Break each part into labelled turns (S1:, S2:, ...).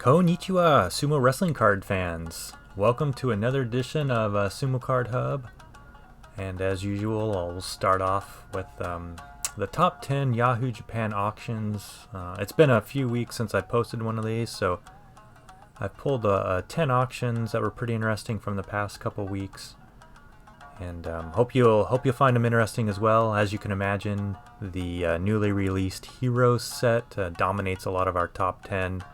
S1: Konnichiwa, Sumo Wrestling Card fans. Welcome to another edition of Sumo Card Hub. And as usual, I'll start off with the top 10 Yahoo Japan Auctions. It's been a few weeks since I posted one of these, so I pulled 10 auctions that were pretty interesting from the past couple weeks. And hope you'll find them interesting as well. As you can imagine, the newly released Heroes set dominates a lot of our top 10.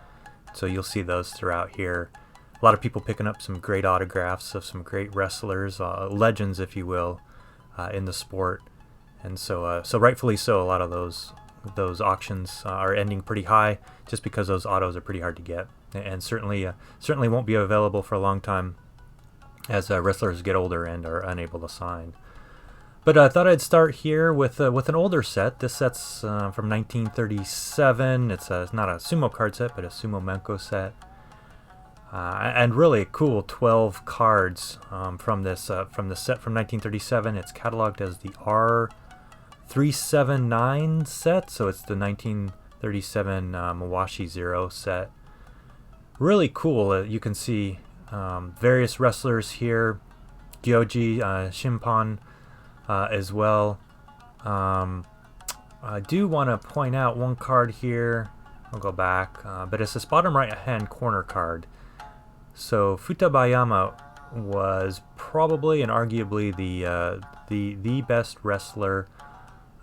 S1: So you'll see those throughout here. A lot of people picking up some great autographs of some great wrestlers, legends, if you will, in the sport. And so rightfully so, a lot of those auctions are ending pretty high, just because those autos are pretty hard to get, and certainly won't be available for a long time as wrestlers get older and are unable to sign. But I thought I'd start here with an older set. This set's from 1937. It's not a sumo card set, but a sumo menko set. And really cool 12 cards from the set from 1937. It's cataloged as the R379 set, so it's the 1937 Mawashi Zero set. Really cool. You can see various wrestlers here. Gyoji, Shimpan, as well. I do want to point out one card here. I'll go back, but it's this bottom right hand corner card. So Futabayama was probably and arguably the best wrestler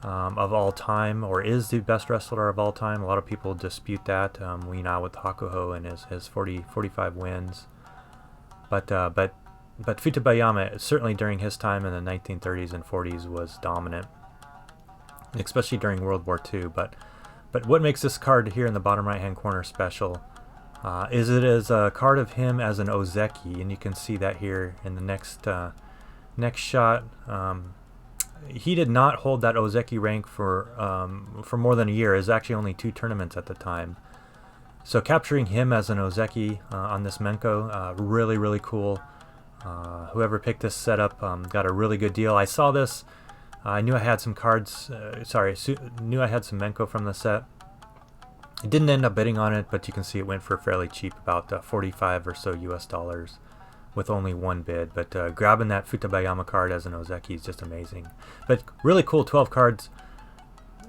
S1: of all time, or is the best wrestler of all time. A lot of people dispute that. We now with Hakuho and his 45 wins, but Futabayama, certainly during his time in the 1930s and 40s, was dominant, especially during World War II. But what makes this card here in the bottom right-hand corner special is it is a card of him as an Ozeki, and you can see that here in the next shot. He did not hold that Ozeki rank for more than a year. It was actually only 2 tournaments at the time. So capturing him as an Ozeki on this Menko, really, really cool. Whoever picked this setup got a really good deal. I saw this. I knew I had some cards. Knew I had some Menko from the set. I didn't end up bidding on it, but you can see it went for fairly cheap, about 45 or so US dollars, with only one bid. But grabbing that Futabayama card as an Ozeki is just amazing. But really cool 12 cards.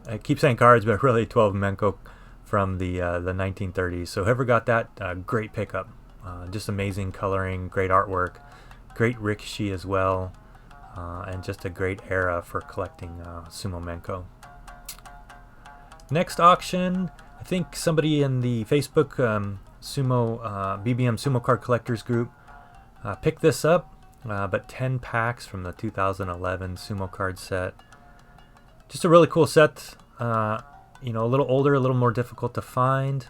S1: I keep saying cards, but really 12 Menko from the 1930s. So whoever got that, great pickup. Just amazing coloring, great artwork. Great rikishi as well, and just a great era for collecting sumo menko. Next auction, I think somebody in the Facebook sumo BBM Sumo Card Collectors group picked this up, but 10 packs from the 2011 sumo card set. Just a really cool set. A little older, a little more difficult to find.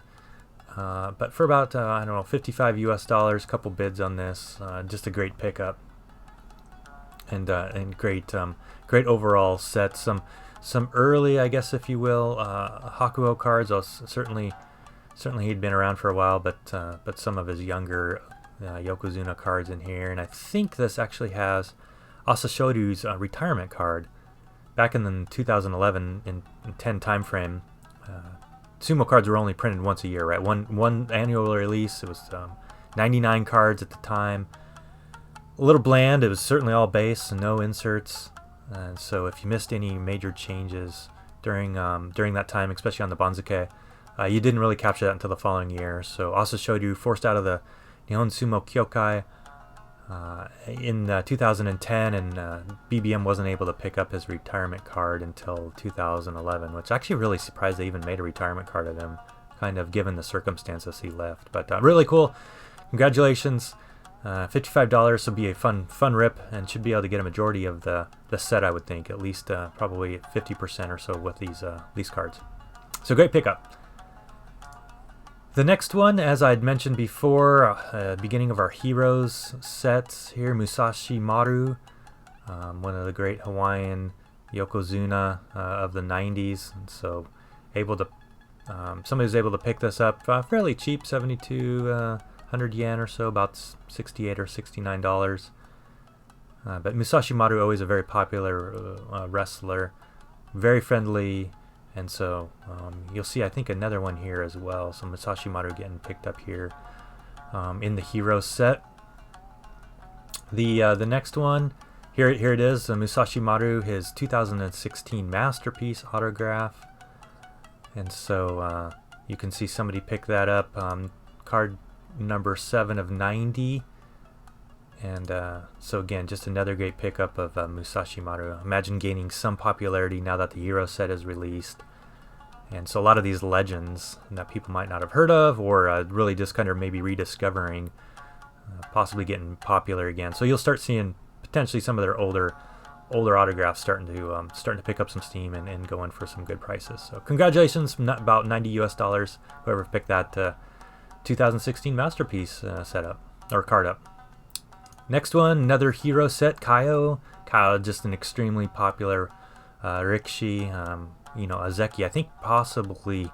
S1: But for about, 55 US dollars, couple bids on this, just a great pickup, and great overall set. Some early, I guess, if you will, Hakuho cards. Certainly he'd been around for a while, but some of his younger Yokozuna cards in here, and I think this actually has Asashoryu's retirement card back in the 2011 in 10 time frame. Sumo cards were only printed once a year, right? One annual release. It was 99 cards at the time. A little bland. It was certainly all base and no inserts. And so if you missed any major changes during that time, especially on the Banzuke, you didn't really capture that until the following year. So Asashodu forced out of the Nihon Sumo Kyokai in 2010, and BBM wasn't able to pick up his retirement card until 2011, which actually really surprised they even made a retirement card of him, kind of given the circumstances he left. But really cool. Congratulations. $55 will be a fun rip, and should be able to get a majority of the set, I would think, at least probably 50% or so with these cards. So great pickup. The next one, as I'd mentioned before, beginning of our Heroes sets here, Musashi Maru, one of the great Hawaiian Yokozuna of the 90s. And so somebody was able to pick this up fairly cheap, 7,200 yen or so, about $68 or $69. But Musashi Maru, always a very popular wrestler, very friendly And so you'll see, I think, another one here as well. So Musashi Maru getting picked up here in the Hero set. The next one, here it is, Musashi Maru, his 2016 Masterpiece autograph. And so you can see somebody pick that up, card number 7 of 90. And so again, just another great pickup of Musashi Maru. Imagine gaining some popularity now that the Hero set is released. And so a lot of these legends that people might not have heard of, or really just kind of maybe rediscovering, possibly getting popular again. So you'll start seeing potentially some of their older autographs starting to pick up some steam and go in for some good prices. So congratulations, about $90 US, whoever picked that 2016 Masterpiece setup or card up. Next one, another Hero set, Kaio. Kaio, just an extremely popular rikishi, Ozeki. I think possibly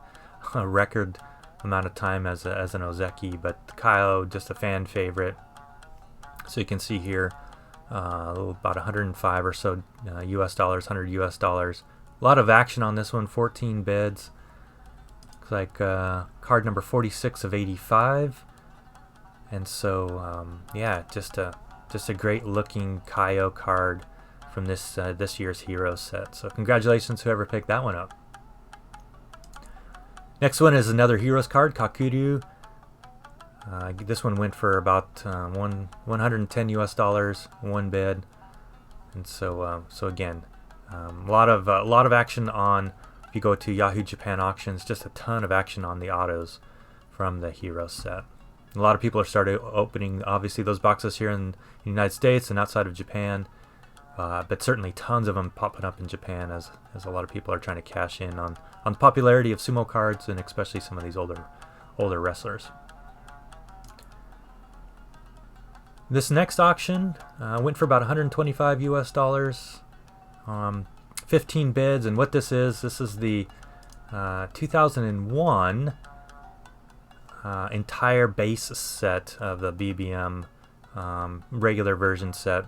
S1: a record amount of time as an Ozeki, but Kaio, just a fan favorite. So you can see here, about 105 or so US dollars, 100 US dollars. A lot of action on this one, 14 bids. Looks like card number 46 of 85. And so, yeah, just a great looking Kaio card from this year's Hero set. So congratulations, whoever picked that one up. Next one is another Heroes card, Kakuryu. This one went for about 110 US dollars, one bid. And so, again, a lot of action on. If you go to Yahoo Japan Auctions, just a ton of action on the autos from the Hero set. A lot of people are started opening, obviously, those boxes here in the United States and outside of Japan, but certainly tons of them popping up in Japan as a lot of people are trying to cash in on the popularity of sumo cards, and especially some of these older wrestlers. This next auction went for about 125 US dollars, 15 bids, and what this is the 2001 entire base set of the BBM regular version set.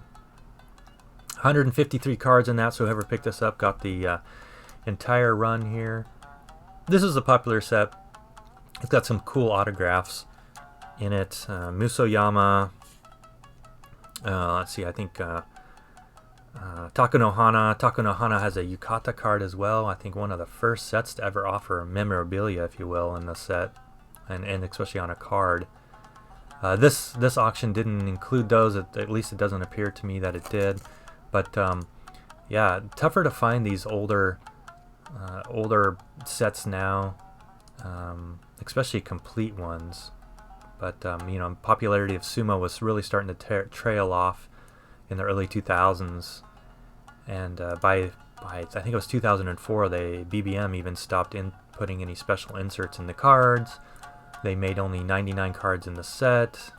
S1: 153 cards in that, so whoever picked this up got the entire run here. This is a popular set. It's got some cool autographs in it. Musoyama. Let's see, I think Takanohana. Takanohana has a yukata card as well. I think one of the first sets to ever offer memorabilia, if you will, in the set. And especially on a card. This auction didn't include those. At least it doesn't appear to me that it did. But yeah, tougher to find these older sets now, especially complete ones. But popularity of sumo was really starting to trail off in the early 2000s, and by I think it was 2004, the BBM even stopped putting any special inserts in the cards. They made only 99 cards in the set,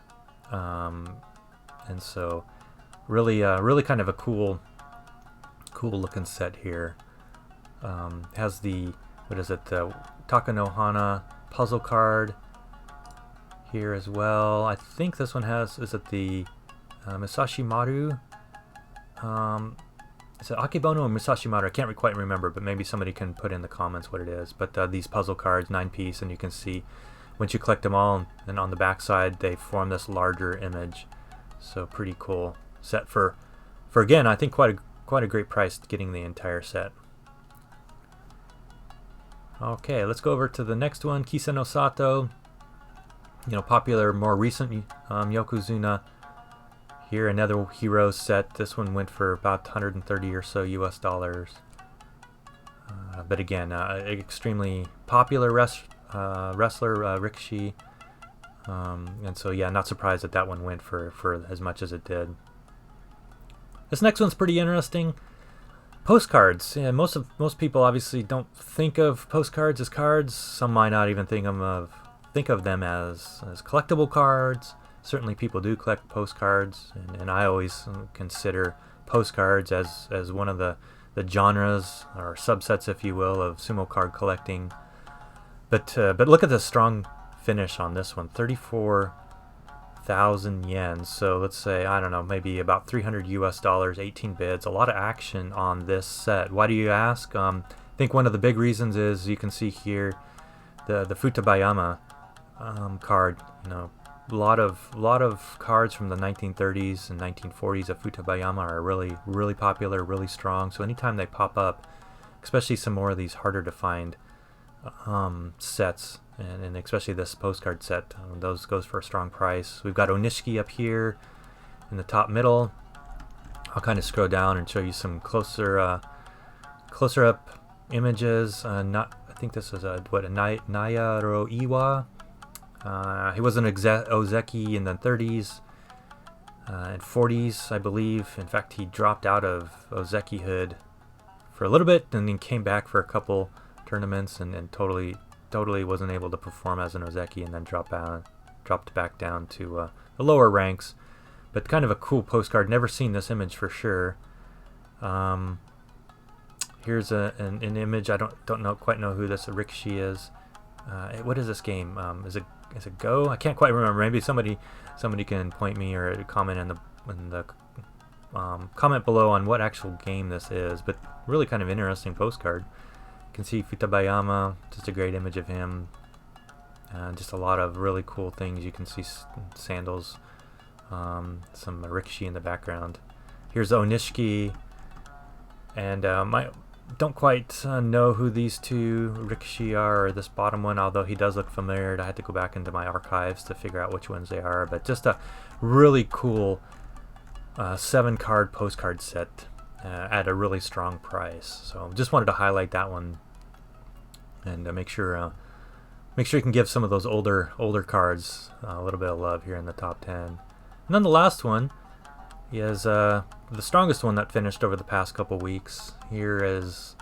S1: and so really kind of a cool looking set here. Has the the Takanohana puzzle card here as well. I think this one is it the Musashi Maru? Is it Akebono or Musashi Maru? I can't quite remember, but maybe somebody can put in the comments what it is. But these puzzle cards, 9-piece, and you can see once you collect them all, and on the back side they form this larger image. So pretty cool set for again, I think quite a great price getting the entire set. Okay, let's go over to the next one, Kisa no Sato. Popular, more recent Yokozuna. Here, another Hero set. This one went for about 130 or so US dollars. But again, extremely popular wrestler, rikishi. And so, yeah, not surprised that one went for as much as it did. This next one's pretty interesting. Postcards. Yeah, most people obviously don't think of postcards as cards. Some might not even think of them as collectible cards. Certainly people do collect postcards, and I always consider postcards as one of the genres or subsets, if you will, of sumo card collecting. But look at the strong finish on this one, 34,000 yen. So let's say, I don't know, maybe about 300 US dollars, 18 bids. A lot of action on this set. Why do you ask? think one of the big reasons is you can see here the Futabayama card. You know, a lot of cards from the 1930s and 1940s of Futabayama are really popular, really strong. So anytime they pop up, especially some more of these harder to find sets, and especially this postcard set, those goes for a strong price. We've got Onishiki up here in the top middle. I'll kind of scroll down and show you some closer up images. I think this is a Nayaro Iwa. He was an Ozeki in the 30s and 40s, I believe. In fact, he dropped out of Ozeki-hood for a little bit and then came back for a couple tournaments and totally wasn't able to perform as an Ozeki, and then dropped back down to the lower ranks. But kind of a cool postcard. Never seen this image for sure. Here's an image. I don't quite know who this Rikishi is. What is this game? Is it Go? I can't quite remember. Maybe somebody can point me or comment in the comment below on what actual game this is. But really kind of interesting postcard. You can see Futabayama, just a great image of him. Just a lot of really cool things. You can see sandals, some Rikishi in the background. Here's Onishiki, and I don't quite know who these two Rikishi are, or this bottom one, although he does look familiar. I had to go back into my archives to figure out which ones they are, but just a really cool 7-card postcard set at a really strong price. So just wanted to highlight that one and make sure you can give some of those older cards a little bit of love here in the top 10. And then the last one is the strongest one that finished over the past couple weeks. Here is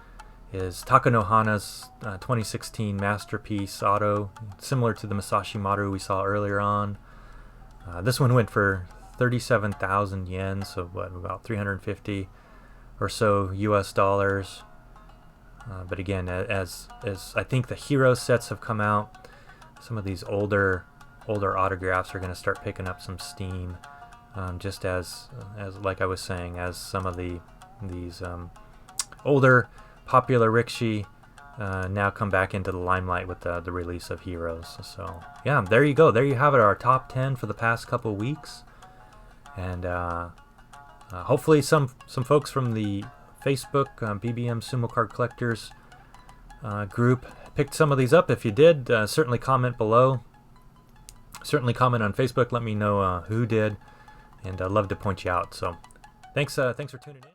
S1: Takanohana's 2016 Masterpiece Auto, similar to the Masashi Maru we saw earlier on. This one went for 37,000 yen, so about 350 or so US dollars. But again, as I think the hero sets have come out, some of these older autographs are going to start picking up some steam. Just as like I was saying, as some of these older popular Rikishi now come back into the limelight with the release of Heroes. So yeah, there you go. There you have it, our top 10 for the past couple weeks. And hopefully some folks from the Facebook BBM Sumo Card Collectors group picked some of these up. If you did, certainly comment below. Certainly comment on Facebook. Let me know who did. And I'd love to point you out. So thanks for tuning in.